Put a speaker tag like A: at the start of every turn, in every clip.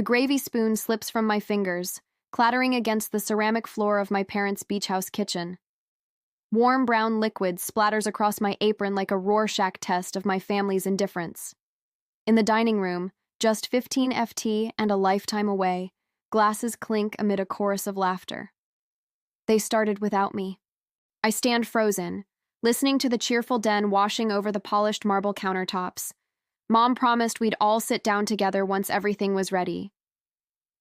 A: The gravy spoon slips from my fingers, clattering against the ceramic floor of my parents' beach house kitchen. Warm brown liquid splatters across my apron like a Rorschach test of my family's indifference. In the dining room, just 15 FT and a lifetime away, glasses clink amid a chorus of laughter. They started without me. I stand frozen, listening to the cheerful den washing over the polished marble countertops. Mom promised we'd all sit down together once everything was ready.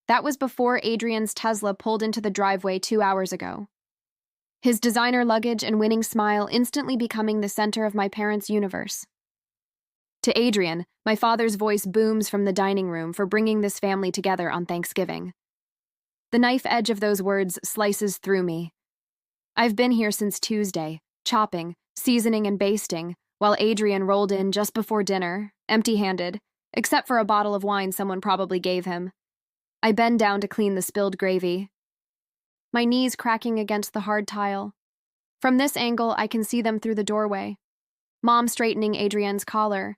A: That was before Adrian's Tesla pulled into the driveway 2 hours ago. His designer luggage and winning smile instantly becoming the center of my parents' universe. To Adrian, my father's voice booms from the dining room for bringing this family together on Thanksgiving. The knife edge of those words slices through me. I've been here since Tuesday, chopping, seasoning, and basting, while Adrian rolled in just before dinner, empty-handed, except for a bottle of wine someone probably gave him. I bend down to clean the spilled gravy, my knees cracking against the hard tile. From this angle, I can see them through the doorway. Mom straightening Adrian's collar,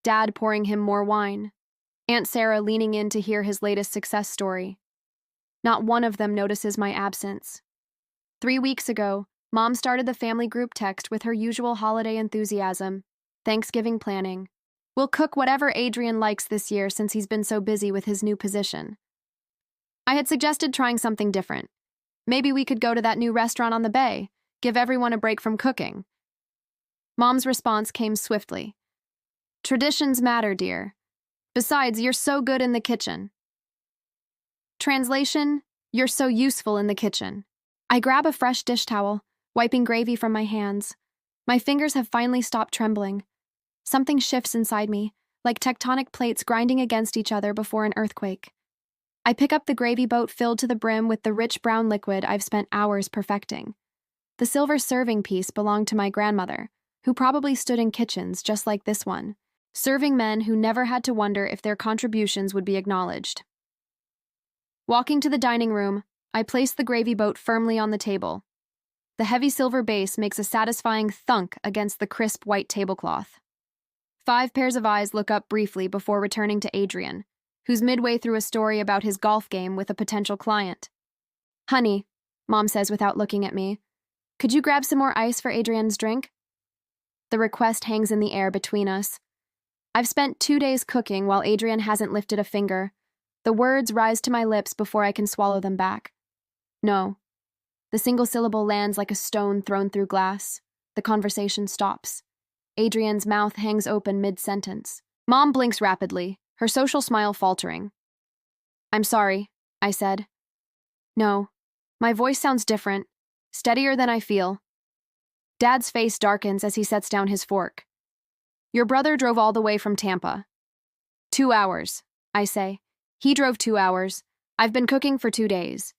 A: Dad pouring him more wine, Aunt Sarah leaning in to hear his latest success story. Not one of them notices my absence. 3 weeks ago, Mom started the family group text with her usual holiday enthusiasm, Thanksgiving planning. We'll cook whatever Adrian likes this year since he's been so busy with his new position. I had suggested trying something different. Maybe we could go to that new restaurant on the bay, give everyone a break from cooking. Mom's response came swiftly. Traditions matter, dear. Besides, you're so good in the kitchen. Translation, you're so useful in the kitchen. I grab a fresh dish towel, wiping gravy from my hands. My fingers have finally stopped trembling. Something shifts inside me, like tectonic plates grinding against each other before an earthquake. I pick up the gravy boat filled to the brim with the rich brown liquid I've spent hours perfecting. The silver serving piece belonged to my grandmother, who probably stood in kitchens just like this one, serving men who never had to wonder if their contributions would be acknowledged. Walking to the dining room, I place the gravy boat firmly on the table. The heavy silver base makes a satisfying thunk against the crisp white tablecloth. 5 pairs of eyes look up briefly before returning to Adrian, who's midway through a story about his golf game with a potential client. Honey, Mom says without looking at me, could you grab some more ice for Adrian's drink? The request hangs in the air between us. I've spent 2 days cooking while Adrian hasn't lifted a finger. The words rise to my lips before I can swallow them back. No. The single syllable lands like a stone thrown through glass. The conversation stops. Adrian's mouth hangs open mid-sentence. Mom blinks rapidly, her social smile faltering. I'm sorry, I said. No. My voice sounds different, steadier than I feel. Dad's face darkens as he sets down his fork. Your brother drove all the way from Tampa. 2 hours, I say. He drove 2 hours. I've been cooking for 2 days.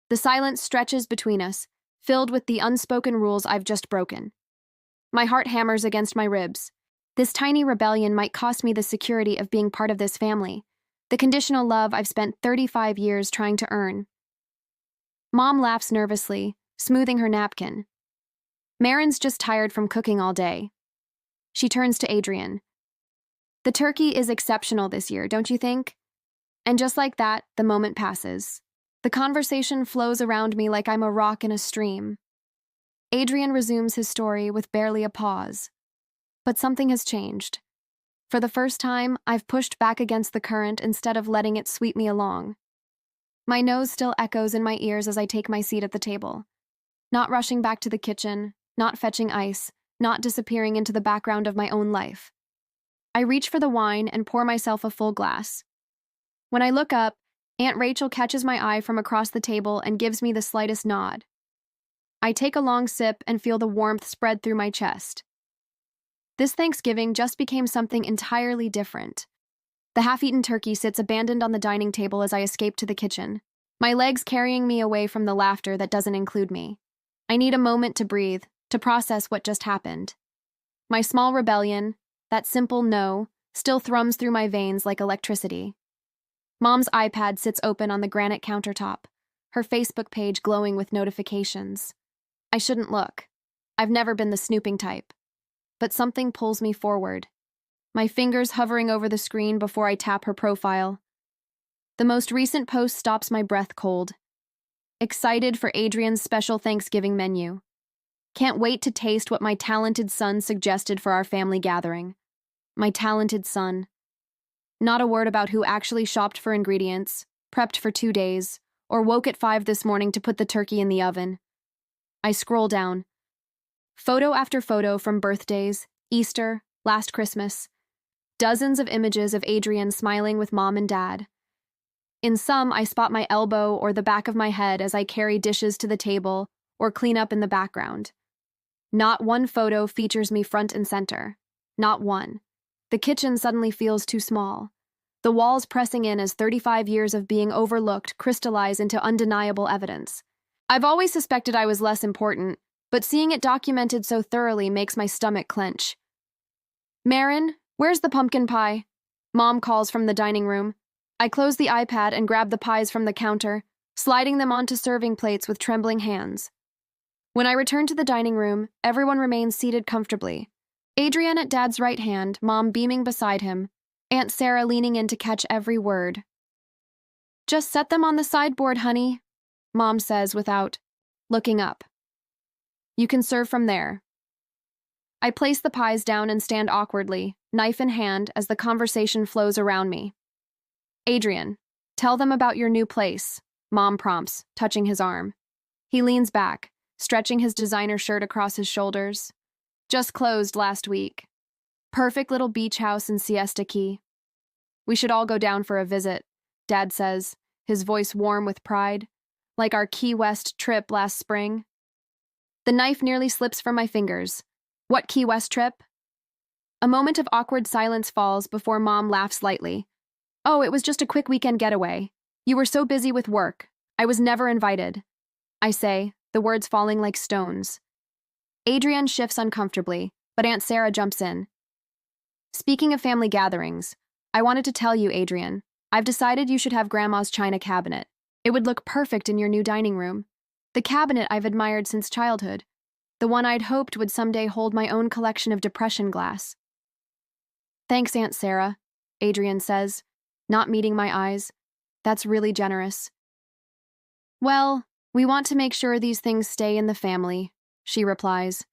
A: The silence stretches between us, filled with the unspoken rules I've just broken. My heart hammers against my ribs. This tiny rebellion might cost me the security of being part of this family, the conditional love I've spent 35 years trying to earn. Mom laughs nervously, smoothing her napkin. Marin's just tired from cooking all day. She turns to Adrian. The turkey is exceptional this year, don't you think? And just like that, the moment passes. The conversation flows around me like I'm a rock in a stream. Adrian resumes his story with barely a pause. But something has changed. For the first time, I've pushed back against the current instead of letting it sweep me along. My nose still echoes in my ears as I take my seat at the table. Not rushing back to the kitchen, not fetching ice, not disappearing into the background of my own life. I reach for the wine and pour myself a full glass. When I look up, Aunt Rachel catches my eye from across the table and gives me the slightest nod. I take a long sip and feel the warmth spread through my chest. This Thanksgiving just became something entirely different. The half-eaten turkey sits abandoned on the dining table as I escape to the kitchen, my legs carrying me away from the laughter that doesn't include me. I need a moment to breathe, to process what just happened. My small rebellion, that simple no, still thrums through my veins like electricity. Mom's iPad sits open on the granite countertop, her Facebook page glowing with notifications. I shouldn't look. I've never been the snooping type. But something pulls me forward. My fingers hovering over the screen before I tap her profile. The most recent post stops my breath cold. Excited for Adrian's special Thanksgiving menu. Can't wait to taste what my talented son suggested for our family gathering. My talented son. Not a word about who actually shopped for ingredients, prepped for 2 days, or woke at 5 this morning to put the turkey in the oven. I scroll down. Photo after photo from birthdays, Easter, last Christmas. Dozens of images of Adrian smiling with mom and dad. In some, I spot my elbow or the back of my head as I carry dishes to the table or clean up in the background. Not one photo features me front and center. Not one. The kitchen suddenly feels too small. The walls pressing in as 35 years of being overlooked crystallize into undeniable evidence. I've always suspected I was less important, but seeing it documented so thoroughly makes my stomach clench. Marin, where's the pumpkin pie? Mom calls from the dining room. I close the iPad and grab the pies from the counter, sliding them onto serving plates with trembling hands. When I return to the dining room, everyone remains seated comfortably. Adrian at Dad's right hand, Mom beaming beside him, Aunt Sarah leaning in to catch every word. "Just set them on the sideboard, honey," Mom says without looking up. "You can serve from there." I place the pies down and stand awkwardly, knife in hand, as the conversation flows around me. "Adrian, tell them about your new place," Mom prompts, touching his arm. He leans back, stretching his designer shirt across his shoulders. "Just closed last week. Perfect little beach house in Siesta Key. We should all go down for a visit," Dad says, his voice warm with pride, like our Key West trip last spring. The knife nearly slips from my fingers. "What Key West trip?" A moment of awkward silence falls before Mom laughs lightly. "Oh, it was just a quick weekend getaway. You were so busy with work. I was never invited," I say, the words falling like stones. Adrian shifts uncomfortably, but Aunt Sarah jumps in. "Speaking of family gatherings, I wanted to tell you, Adrian, I've decided you should have Grandma's china cabinet. It would look perfect in your new dining room. The cabinet I've admired since childhood. The one I'd hoped would someday hold my own collection of depression glass." "Thanks, Aunt Sarah," Adrian says, not meeting my eyes. "That's really generous." "Well, we want to make sure these things stay in the family," she replies.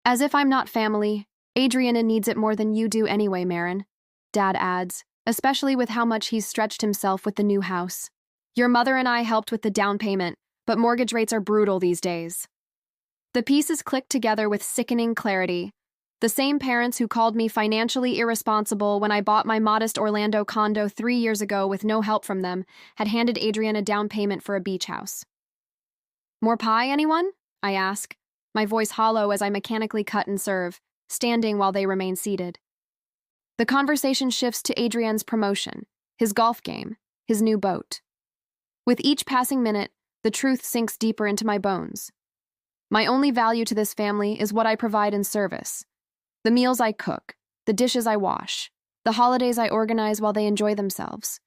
A: "As if I'm not family. Adrian needs it more than you do anyway, Marin," Dad adds, especially with how much he's stretched himself with the new house. "Your mother and I helped with the down payment, but mortgage rates are brutal these days." The pieces click together with sickening clarity. The same parents who called me financially irresponsible when I bought my modest Orlando condo 3 years ago with no help from them had handed Adrian a down payment for a beach house. "More pie, anyone?" I ask, my voice hollow as I mechanically cut and serve, standing while they remain seated. The conversation shifts to Adrian's promotion, his golf game, his new boat. With each passing minute, the truth sinks deeper into my bones. My only value to this family is what I provide in service. The meals I cook, the dishes I wash, the holidays I organize while they enjoy themselves.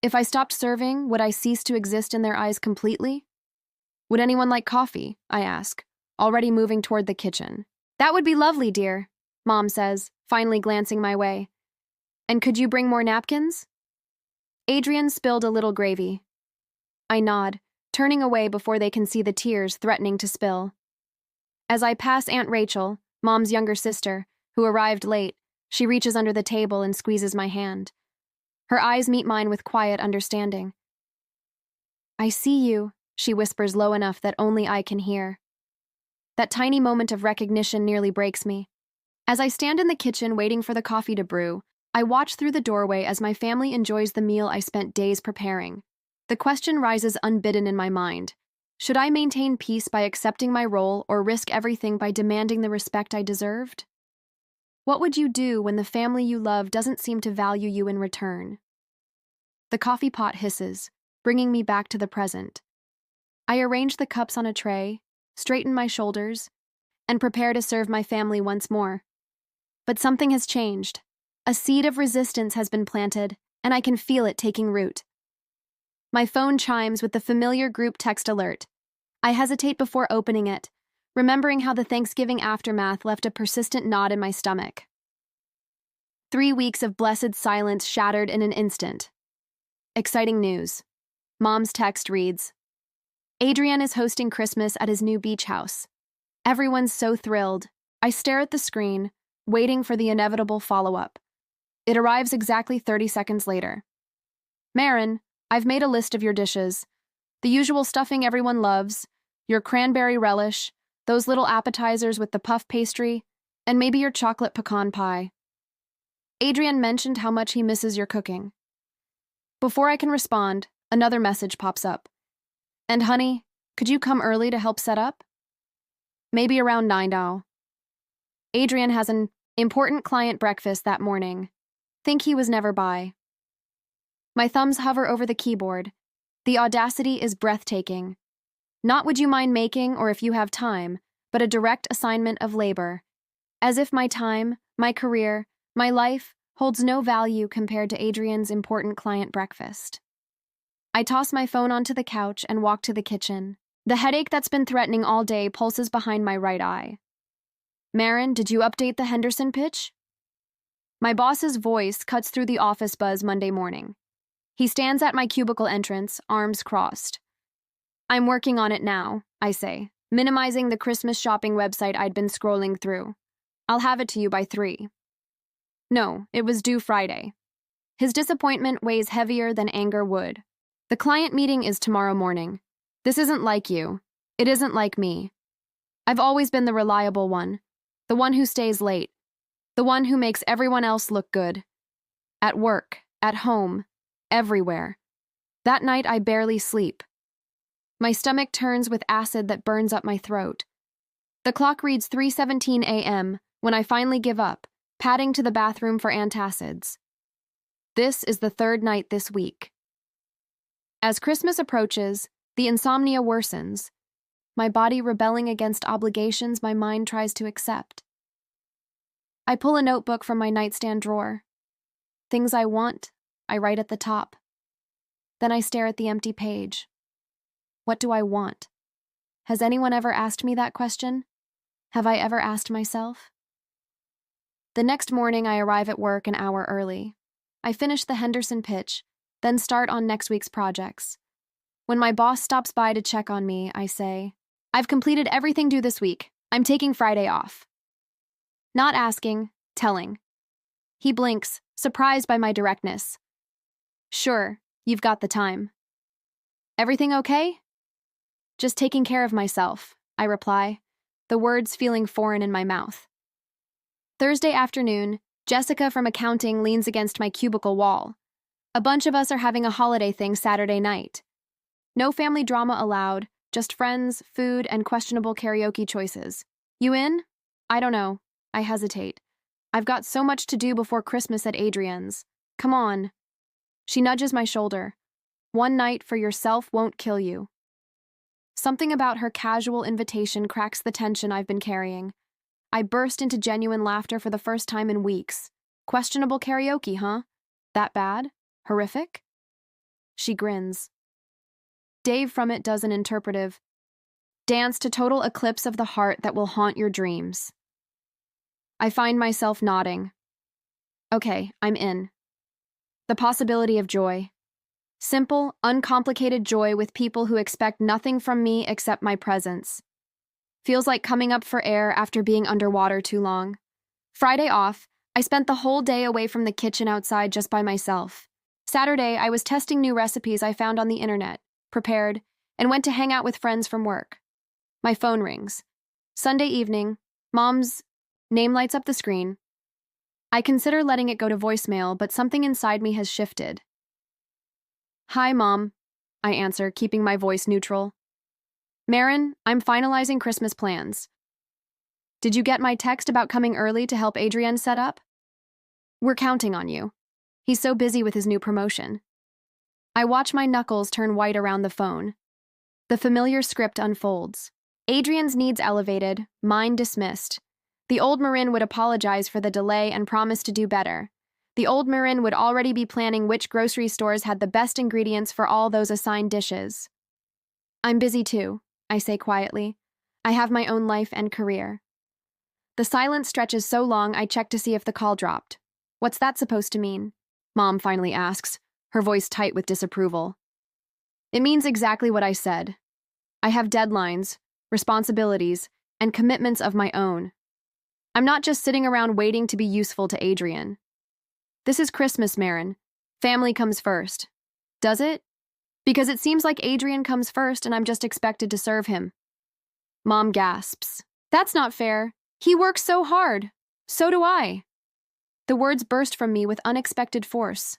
A: If I stopped serving, would I cease to exist in their eyes completely? "Would anyone like coffee?" I ask, already moving toward the kitchen. "That would be lovely, dear," Mom says, finally glancing my way. "And could you bring more napkins?" Adrian spilled a little gravy. I nod, turning away before they can see the tears threatening to spill. As I pass Aunt Rachel, Mom's younger sister, who arrived late, she reaches under the table and squeezes my hand. Her eyes meet mine with quiet understanding. "I see you," she whispers low enough that only I can hear. That tiny moment of recognition nearly breaks me. As I stand in the kitchen waiting for the coffee to brew, I watch through the doorway as my family enjoys the meal I spent days preparing. The question rises unbidden in my mind. Should I maintain peace by accepting my role or risk everything by demanding the respect I deserved? What would you do when the family you love doesn't seem to value you in return? The coffee pot hisses, bringing me back to the present. I arrange the cups on a tray, straighten my shoulders, and prepare to serve my family once more. But something has changed. A seed of resistance has been planted, and I can feel it taking root. My phone chimes with the familiar group text alert. I hesitate before opening it, remembering how the Thanksgiving aftermath left a persistent knot in my stomach. 3 weeks of blessed silence shattered in an instant. Exciting news. Mom's text reads, Adrian is hosting Christmas at his new beach house. Everyone's so thrilled. I stare at the screen, waiting for the inevitable follow-up. It arrives exactly 30 seconds later. Marin, I've made a list of your dishes. The usual stuffing everyone loves, your cranberry relish, those little appetizers with the puff pastry, and maybe your chocolate pecan pie. Adrian mentioned how much he misses your cooking. Before I can respond, another message pops up. And honey, could you come early to help set up? Maybe around 9 now. Adrian has an important client breakfast that morning. Think he was never by. My thumbs hover over the keyboard. The audacity is breathtaking. Not would you mind making or if you have time, but a direct assignment of labor. As if my time, my career, my life holds no value compared to Adrian's important client breakfast. I toss my phone onto the couch and walk to the kitchen. The headache that's been threatening all day pulses behind my right eye. Marin, did you update the Henderson pitch? My boss's voice cuts through the office buzz Monday morning. He stands at my cubicle entrance, arms crossed. I'm working on it now, I say, minimizing the Christmas shopping website I'd been scrolling through. I'll have it to you by 3. No, it was due Friday. His disappointment weighs heavier than anger would. The client meeting is tomorrow morning. This isn't like you. It isn't like me. I've always been the reliable one, the one who stays late, the one who makes everyone else look good. At work, at home, everywhere. That night I barely sleep. My stomach turns with acid that burns up my throat. The clock reads 3:17 a.m. when I finally give up, padding to the bathroom for antacids. This is the 3rd night this week. As Christmas approaches, the insomnia worsens, my body rebelling against obligations my mind tries to accept. I pull a notebook from my nightstand drawer. Things I want, I write at the top. Then I stare at the empty page. What do I want? Has anyone ever asked me that question? Have I ever asked myself? The next morning, I arrive at work an hour early. I finish the Henderson pitch, then start on next week's projects. When my boss stops by to check on me, I say, I've completed everything due this week. I'm taking Friday off. Not asking, telling. He blinks, surprised by my directness. Sure, you've got the time. Everything okay? Just taking care of myself, I reply, the words feeling foreign in my mouth. Thursday afternoon, Jessica from accounting leans against my cubicle wall. A bunch of us are having a holiday thing Saturday night. No family drama allowed, just friends, food, and questionable karaoke choices. You in? I don't know. I hesitate. I've got so much to do before Christmas at Adrian's. Come on. She nudges my shoulder. One night for yourself won't kill you. Something about her casual invitation cracks the tension I've been carrying. I burst into genuine laughter for the first time in weeks. Questionable karaoke, huh? That bad? Horrific? She grins. Dave from it does an interpretive dance to total eclipse of the heart that will haunt your dreams. I find myself nodding. Okay, I'm in. The possibility of joy. Simple, uncomplicated joy with people who expect nothing from me except my presence. Feels like coming up for air after being underwater too long. Friday off, I spent the whole day away from the kitchen outside just by myself. Saturday, I was testing new recipes I found on the internet, prepared, and went to hang out with friends from work. My phone rings. Sunday evening, Mom's name lights up the screen. I consider letting it go to voicemail, but something inside me has shifted. Hi, Mom, I answer, keeping my voice neutral. Marin, I'm finalizing Christmas plans. Did you get my text about coming early to help Adrian set up? We're counting on you. He's so busy with his new promotion. I watch my knuckles turn white around the phone. The familiar script unfolds. Adrian's needs elevated, mine dismissed. The old Marin would apologize for the delay and promise to do better. The old Marin would already be planning which grocery stores had the best ingredients for all those assigned dishes. I'm busy too, I say quietly. I have my own life and career. The silence stretches so long I check to see if the call dropped. What's that supposed to mean? Mom finally asks, her voice tight with disapproval. It means exactly what I said. I have deadlines, responsibilities, and commitments of my own. I'm not just sitting around waiting to be useful to Adrian. This is Christmas, Marin. Family comes first. Does it? Because it seems like Adrian comes first and I'm just expected to serve him. Mom gasps. That's not fair. He works so hard. So do I. The words burst from me with unexpected force.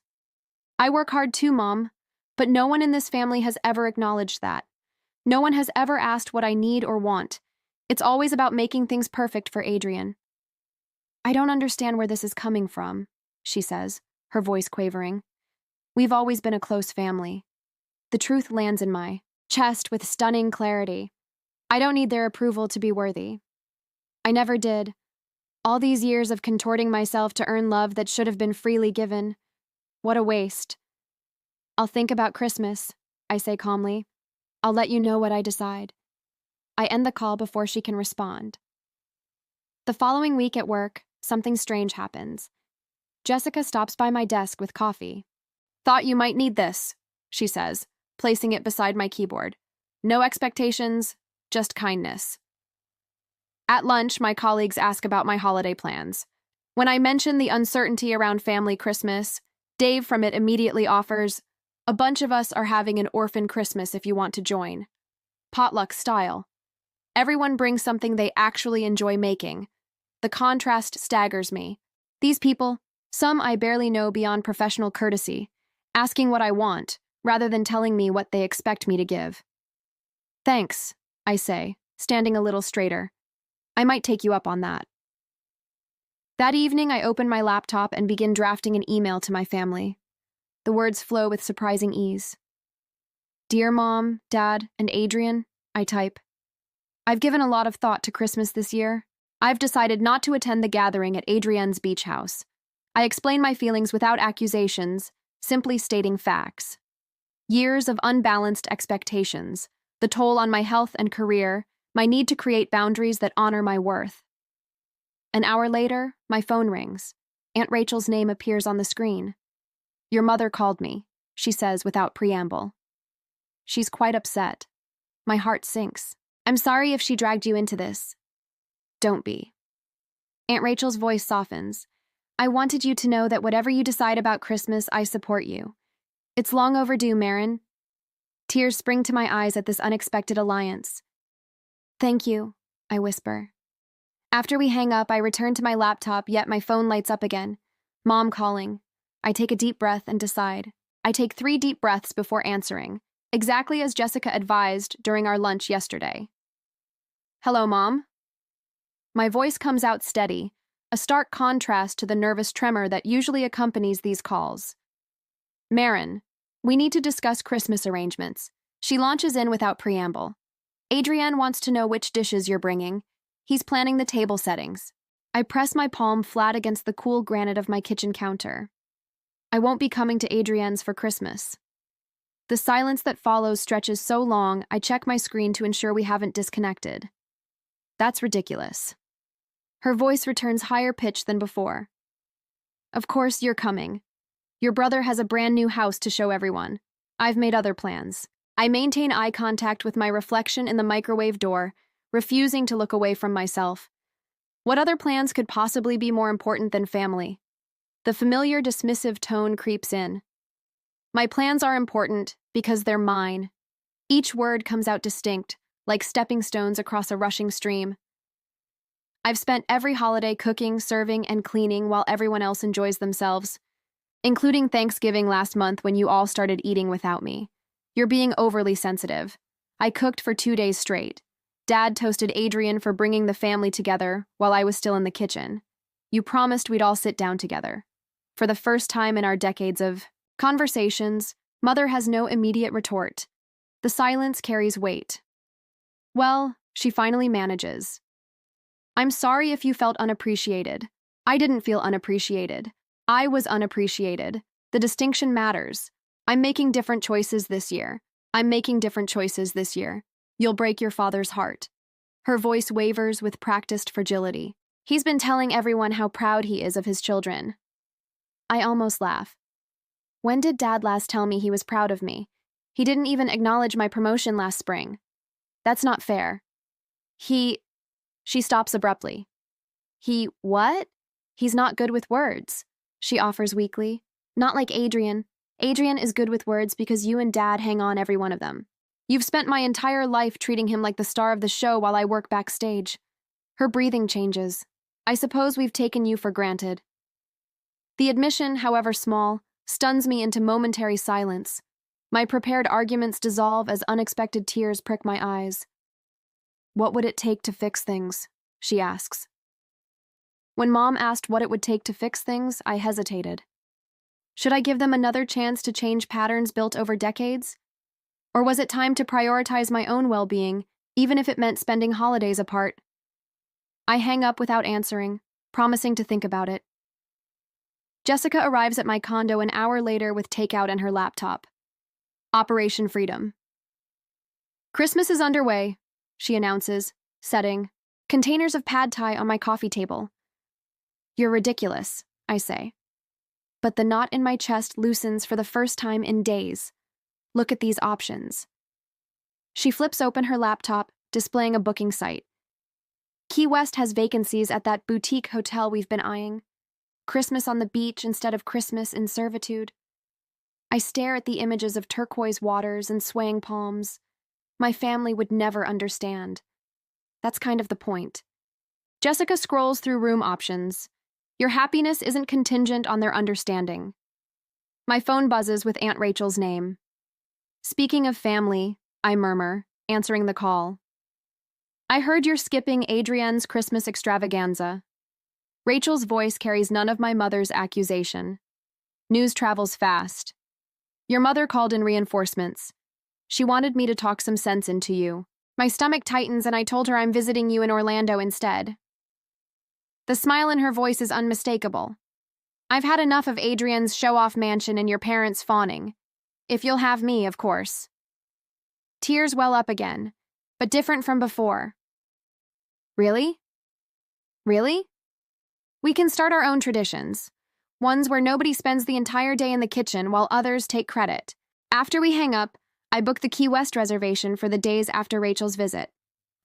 A: I work hard too, Mom, but no one in this family has ever acknowledged that. No one has ever asked what I need or want. It's always about making things perfect for Adrian. I don't understand where this is coming from, she says, her voice quavering. We've always been a close family. The truth lands in my chest with stunning clarity. I don't need their approval to be worthy. I never did. All these years of contorting myself to earn love that should have been freely given. What a waste. I'll think about Christmas, I say calmly. I'll let you know what I decide. I end the call before she can respond. The following week at work, something strange happens. Jessica stops by my desk with coffee. Thought you might need this, she says, placing it beside my keyboard. No expectations, just kindness. At lunch, my colleagues ask about my holiday plans. When I mention the uncertainty around family Christmas, Dave from it immediately offers, a bunch of us are having an orphan Christmas if you want to join. Potluck style. Everyone brings something they actually enjoy making. The contrast staggers me. These people, some I barely know beyond professional courtesy, asking what I want, rather than telling me what they expect me to give. Thanks, I say, standing a little straighter. I might take you up on that. That evening, I open my laptop and begin drafting an email to my family. The words flow with surprising ease. Dear Mom, Dad, and Adrian, I type. I've given a lot of thought to Christmas this year. I've decided not to attend the gathering at Adrienne's beach house. I explain my feelings without accusations, simply stating facts. Years of unbalanced expectations, the toll on my health and career, my need to create boundaries that honor my worth. An hour later, my phone rings. Aunt Rachel's name appears on the screen. Your mother called me, she says without preamble. She's quite upset. My heart sinks. I'm sorry if she dragged you into this. Don't be. Aunt Rachel's voice softens. I wanted you to know that whatever you decide about Christmas, I support you. It's long overdue, Marin. Tears spring to my eyes at this unexpected alliance. Thank you, I whisper. After we hang up, I return to my laptop, yet my phone lights up again. Mom calling. I take a deep breath and decide. I take 3 deep breaths before answering, exactly as Jessica advised during our lunch yesterday. Hello, Mom. My voice comes out steady, a stark contrast to the nervous tremor that usually accompanies these calls. Marin, we need to discuss Christmas arrangements. She launches in without preamble. Adrienne wants to know which dishes you're bringing. He's planning the table settings. I press my palm flat against the cool granite of my kitchen counter. I won't be coming to Adrienne's for Christmas. The silence that follows stretches so long, I check my screen to ensure we haven't disconnected. That's ridiculous. Her voice returns higher pitched than before. Of course you're coming. Your brother has a brand new house to show everyone. I've made other plans. I maintain eye contact with my reflection in the microwave door, refusing to look away from myself. What other plans could possibly be more important than family? The familiar dismissive tone creeps in. My plans are important because they're mine. Each word comes out distinct, like stepping stones across a rushing stream. I've spent every holiday cooking, serving, and cleaning while everyone else enjoys themselves, including Thanksgiving last month when you all started eating without me. You're being overly sensitive. I cooked for 2 days straight. Dad toasted Adrian for bringing the family together while I was still in the kitchen. You promised we'd all sit down together. For the first time in our decades of conversations, Mother has no immediate retort. The silence carries weight. Well, she finally manages. I'm sorry if you felt unappreciated. I didn't feel unappreciated. I was unappreciated. The distinction matters. I'm making different choices this year. I'm making different choices this year. You'll break your father's heart. Her voice wavers with practiced fragility. He's been telling everyone how proud he is of his children. I almost laugh. When did Dad last tell me he was proud of me? He didn't even acknowledge my promotion last spring. That's not fair. She stops abruptly. What? He's not good with words, she offers weakly. Not like Adrian. Adrian is good with words because you and Dad hang on every one of them. You've spent my entire life treating him like the star of the show while I work backstage. Her breathing changes. I suppose we've taken you for granted. The admission, however small, stuns me into momentary silence. My prepared arguments dissolve as unexpected tears prick my eyes. What would it take to fix things? She asks. When Mom asked what it would take to fix things, I hesitated. Should I give them another chance to change patterns built over decades? Or was it time to prioritize my own well-being, even if it meant spending holidays apart? I hang up without answering, promising to think about it. Jessica arrives at my condo an hour later with takeout and her laptop. Operation Freedom. Christmas is underway, she announces, setting containers of pad thai on my coffee table. You're ridiculous, I say. But the knot in my chest loosens for the first time in days. Look at these options. She flips open her laptop, displaying a booking site. Key West has vacancies at that boutique hotel we've been eyeing. Christmas on the beach instead of Christmas in servitude. I stare at the images of turquoise waters and swaying palms. My family would never understand. That's kind of the point. Jessica scrolls through room options. Your happiness isn't contingent on their understanding. My phone buzzes with Aunt Rachel's name. Speaking of family, I murmur, answering the call. I heard you're skipping Adrienne's Christmas extravaganza. Rachel's voice carries none of my mother's accusation. News travels fast. Your mother called in reinforcements. She wanted me to talk some sense into you. My stomach tightens and I told her I'm visiting you in Orlando instead. The smile in her voice is unmistakable. I've had enough of Adrienne's show-off mansion and your parents' fawning. If you'll have me, of course. Tears well up again, but different from before. Really? Really? We can start our own traditions. Ones where nobody spends the entire day in the kitchen while others take credit. After we hang up, I book the Key West reservation for the days after Rachel's visit.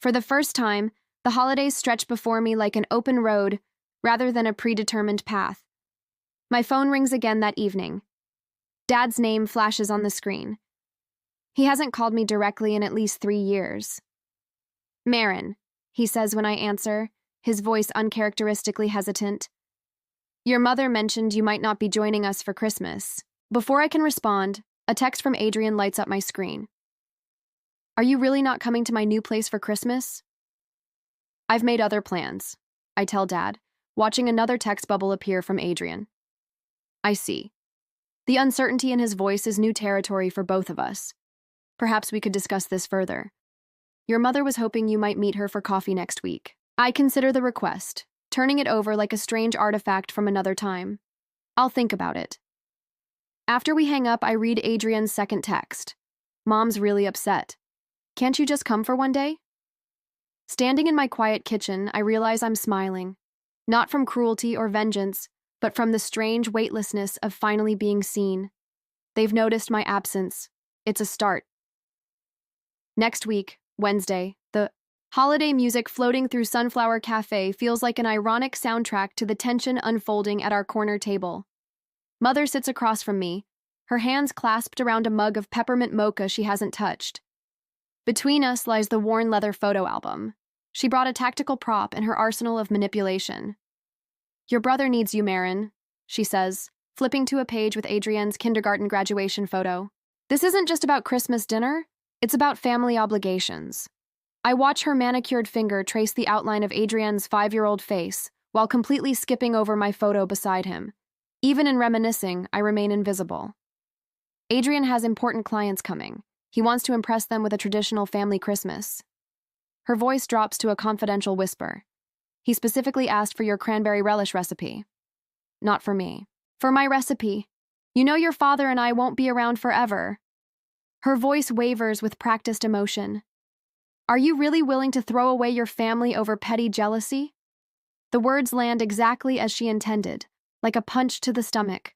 A: For the first time, the holidays stretch before me like an open road rather than a predetermined path. My phone rings again that evening. Dad's name flashes on the screen. He hasn't called me directly in at least 3 years. Marin, he says when I answer, his voice uncharacteristically hesitant. Your mother mentioned you might not be joining us for Christmas. Before I can respond, a text from Adrian lights up my screen. Are you really not coming to my new place for Christmas? I've made other plans, I tell Dad, watching another text bubble appear from Adrian. I see. The uncertainty in his voice is new territory for both of us. Perhaps we could discuss this further. Your mother was hoping you might meet her for coffee next week. I consider the request, turning it over like a strange artifact from another time. I'll think about it. After we hang up, I read Adrian's second text. Mom's really upset. Can't you just come for one day? Standing in my quiet kitchen, I realize I'm smiling. Not from cruelty or vengeance, but from the strange weightlessness of finally being seen. They've noticed my absence. It's a start. Next week, Wednesday, the holiday music floating through Sunflower Cafe feels like an ironic soundtrack to the tension unfolding at our corner table. Mother sits across from me, her hands clasped around a mug of peppermint mocha she hasn't touched. Between us lies the worn leather photo album. She brought a tactical prop in her arsenal of manipulation. Your brother needs you, Marin, she says, flipping to a page with Adrienne's kindergarten graduation photo. This isn't just about Christmas dinner, it's about family obligations. I watch her manicured finger trace the outline of Adrienne's 5-year-old face while completely skipping over my photo beside him. Even in reminiscing, I remain invisible. Adrian has important clients coming. He wants to impress them with a traditional family Christmas. Her voice drops to a confidential whisper. He specifically asked for your cranberry relish recipe. Not for me. For my recipe. You know your father and I won't be around forever. Her voice wavers with practiced emotion. Are you really willing to throw away your family over petty jealousy? The words land exactly as she intended, like a punch to the stomach.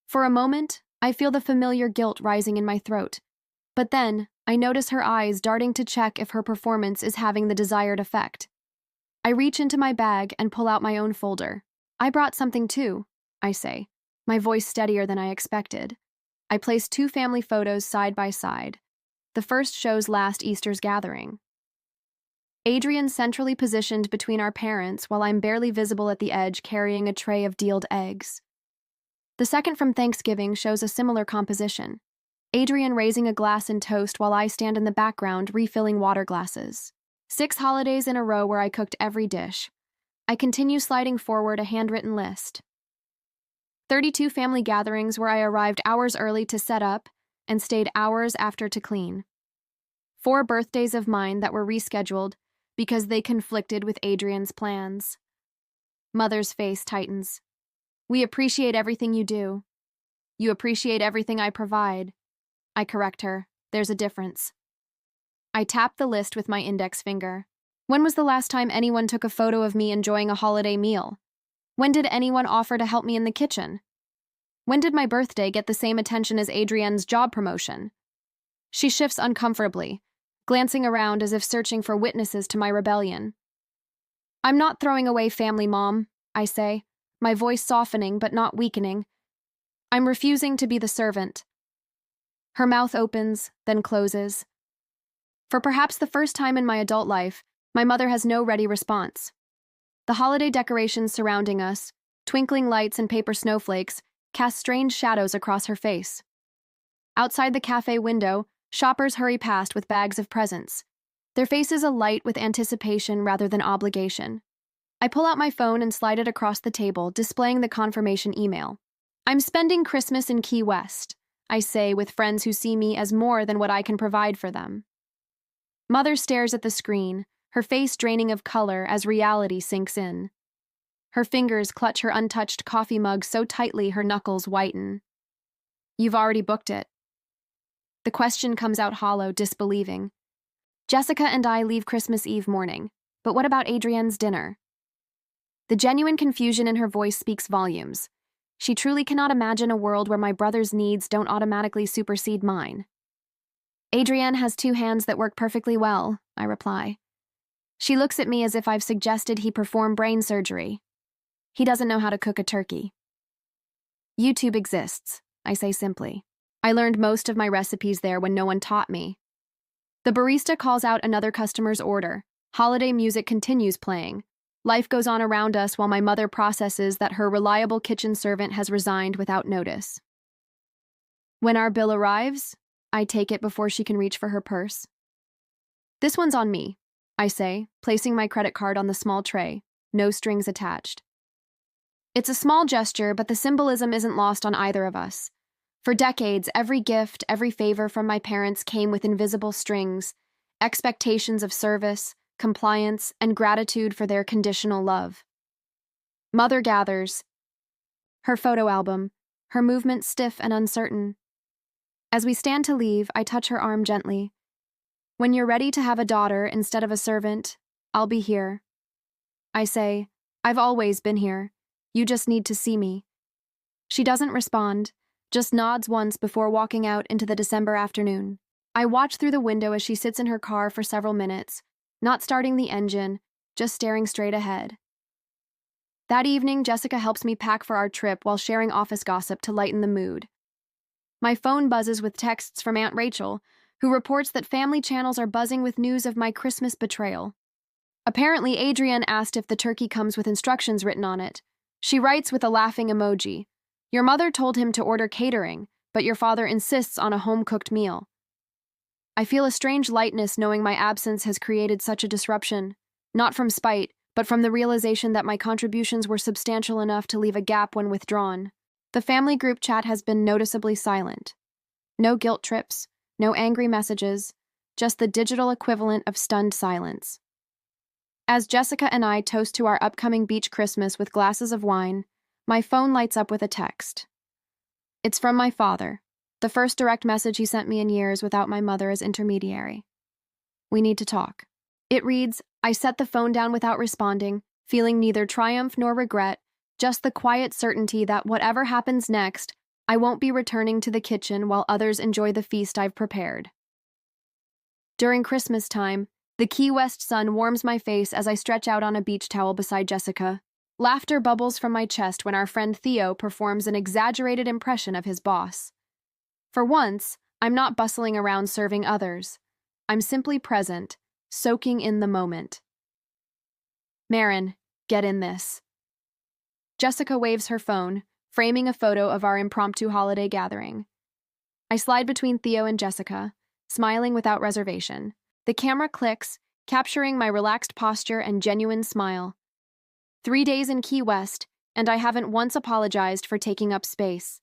A: For a moment, I feel the familiar guilt rising in my throat. But then, I notice her eyes darting to check if her performance is having the desired effect. I reach into my bag and pull out my own folder. I brought something too, I say, my voice steadier than I expected. I place 2 family photos side by side. The first shows last Easter's gathering. Adrian centrally positioned between our parents while I'm barely visible at the edge carrying a tray of dealed eggs. The second from Thanksgiving shows a similar composition. Adrian raising a glass in toast while I stand in the background refilling water glasses. 6 holidays in a row where I cooked every dish. I continue sliding forward a handwritten list. 32 family gatherings where I arrived hours early to set up and stayed hours after to clean. 4 birthdays of mine that were rescheduled because they conflicted with Adrian's plans. Mother's face tightens. We appreciate everything you do. You appreciate everything I provide. I correct her. There's a difference. I tap the list with my index finger. When was the last time anyone took a photo of me enjoying a holiday meal? When did anyone offer to help me in the kitchen? When did my birthday get the same attention as Adrienne's job promotion? She shifts uncomfortably, glancing around as if searching for witnesses to my rebellion. I'm not throwing away family, Mom, I say, my voice softening but not weakening. I'm refusing to be the servant. Her mouth opens, then closes. For perhaps the first time in my adult life, my mother has no ready response. The holiday decorations surrounding us, twinkling lights and paper snowflakes, cast strange shadows across her face. Outside the cafe window, shoppers hurry past with bags of presents, their faces alight with anticipation rather than obligation. I pull out my phone and slide it across the table, displaying the confirmation email. I'm spending Christmas in Key West, I say with friends who see me as more than what I can provide for them. Mother stares at the screen, her face draining of color as reality sinks in. Her fingers clutch her untouched coffee mug so tightly her knuckles whiten. You've already booked it. The question comes out hollow, disbelieving. Jessica and I leave Christmas Eve morning, but what about Adrienne's dinner? The genuine confusion in her voice speaks volumes. She truly cannot imagine a world where my brother's needs don't automatically supersede mine. Adrienne has 2 hands that work perfectly well, I reply. She looks at me as if I've suggested he perform brain surgery. He doesn't know how to cook a turkey. YouTube exists, I say simply. I learned most of my recipes there when no one taught me. The barista calls out another customer's order. Holiday music continues playing. Life goes on around us while my mother processes that her reliable kitchen servant has resigned without notice. When our bill arrives, I take it before she can reach for her purse. This one's on me, I say, placing my credit card on the small tray, no strings attached. It's a small gesture, but the symbolism isn't lost on either of us. For decades, every gift, every favor from my parents came with invisible strings, expectations of service, compliance, and gratitude for their conditional love. Mother gathers, her photo album, her movement stiff and uncertain. As we stand to leave, I touch her arm gently. When you're ready to have a daughter instead of a servant, I'll be here. I say, I've always been here. You just need to see me. She doesn't respond, just nods once before walking out into the December afternoon. I watch through the window as she sits in her car for several minutes, not starting the engine, just staring straight ahead. That evening, Jessica helps me pack for our trip while sharing office gossip to lighten the mood. My phone buzzes with texts from Aunt Rachel, who reports that family channels are buzzing with news of my Christmas betrayal. Apparently, Adrienne asked if the turkey comes with instructions written on it. She writes with a laughing emoji. Your mother told him to order catering, but your father insists on a home-cooked meal. I feel a strange lightness knowing my absence has created such a disruption, not from spite, but from the realization that my contributions were substantial enough to leave a gap when withdrawn. The family group chat has been noticeably silent. No guilt trips, no angry messages, just the digital equivalent of stunned silence. As Jessica and I toast to our upcoming beach Christmas with glasses of wine, my phone lights up with a text. It's from my father, the first direct message he sent me in years without my mother as intermediary. We need to talk. It reads, I set the phone down without responding, feeling neither triumph nor regret, just the quiet certainty that whatever happens next, I won't be returning to the kitchen while others enjoy the feast I've prepared. During Christmas time, the Key West sun warms my face as I stretch out on a beach towel beside Jessica. Laughter bubbles from my chest when our friend Theo performs an exaggerated impression of his boss. For once, I'm not bustling around serving others. I'm simply present, soaking in the moment. Marin, get in this. Jessica waves her phone, framing a photo of our impromptu holiday gathering. I slide between Theo and Jessica, smiling without reservation. The camera clicks, capturing my relaxed posture and genuine smile. 3 days in Key West, and I haven't once apologized for taking up space.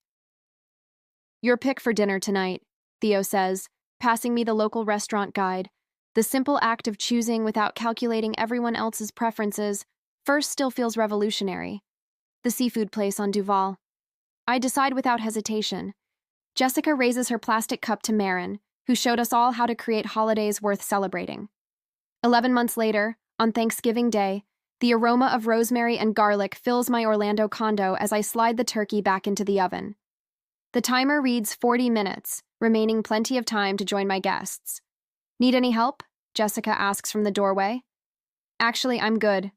A: Your pick for dinner tonight, Theo says, passing me the local restaurant guide. The simple act of choosing without calculating everyone else's preferences first still feels revolutionary. The seafood place on Duval. I decide without hesitation. Jessica raises her plastic cup to Marin, who showed us all how to create holidays worth celebrating. 11 months later, on Thanksgiving Day, the aroma of rosemary and garlic fills my Orlando condo as I slide the turkey back into the oven. The timer reads 40 minutes, remaining plenty of time to join my guests. Need any help? Jessica asks from the doorway. Actually, I'm good.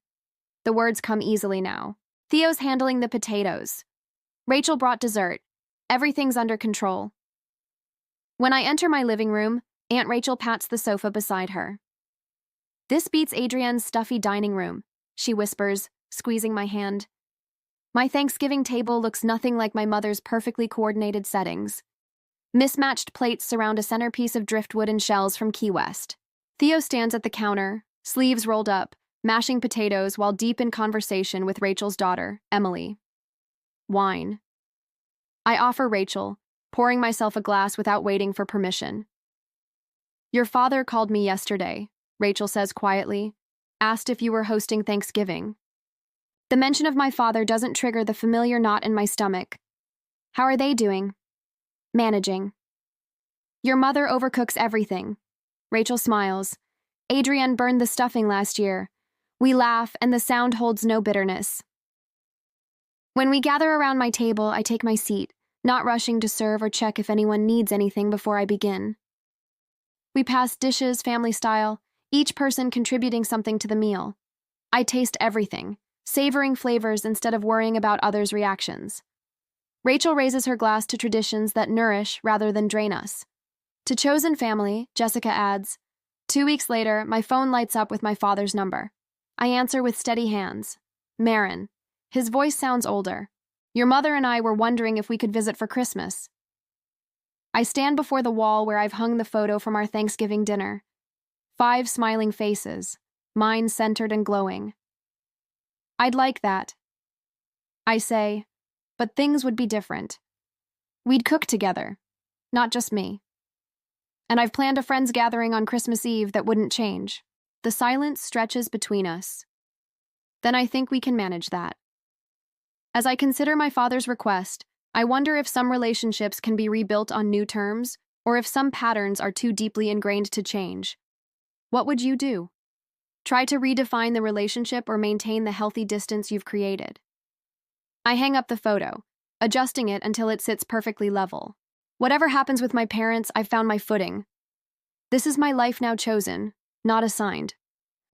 A: The words come easily now. Theo's handling the potatoes. Rachel brought dessert. Everything's under control. When I enter my living room, Aunt Rachel pats the sofa beside her. This beats Adrienne's stuffy dining room, she whispers, squeezing my hand. My Thanksgiving table looks nothing like my mother's perfectly coordinated settings. Mismatched plates surround a centerpiece of driftwood and shells from Key West. Theo stands at the counter, sleeves rolled up, mashing potatoes while deep in conversation with Rachel's daughter, Emily. Wine. I offer Rachel, pouring myself a glass without waiting for permission. Your father called me yesterday, Rachel says quietly, asked if you were hosting Thanksgiving. The mention of my father doesn't trigger the familiar knot in my stomach. How are they doing? Managing. Your mother overcooks everything. Rachel smiles. Adrienne burned the stuffing last year. We laugh, and the sound holds no bitterness. When we gather around my table, I take my seat, not rushing to serve or check if anyone needs anything before I begin. We pass dishes family style, each person contributing something to the meal. I taste everything, savoring flavors instead of worrying about others' reactions. Rachel raises her glass to traditions that nourish rather than drain us. To chosen family, Jessica adds, 2 weeks later, my phone lights up with my father's number. I answer with steady hands. Marin. His voice sounds older. Your mother and I were wondering if we could visit for Christmas. I stand before the wall where I've hung the photo from our Thanksgiving dinner. 5 smiling faces, mine centered and glowing. I'd like that. I say, but things would be different. We'd cook together, not just me. And I've planned a friends gathering on Christmas Eve that wouldn't change. The silence stretches between us. Then I think we can manage that. As I consider my father's request, I wonder if some relationships can be rebuilt on new terms, or if some patterns are too deeply ingrained to change. What would you do? Try to redefine the relationship or maintain the healthy distance you've created. I hang up the photo, adjusting it until it sits perfectly level. Whatever happens with my parents, I've found my footing. This is my life now chosen, not assigned.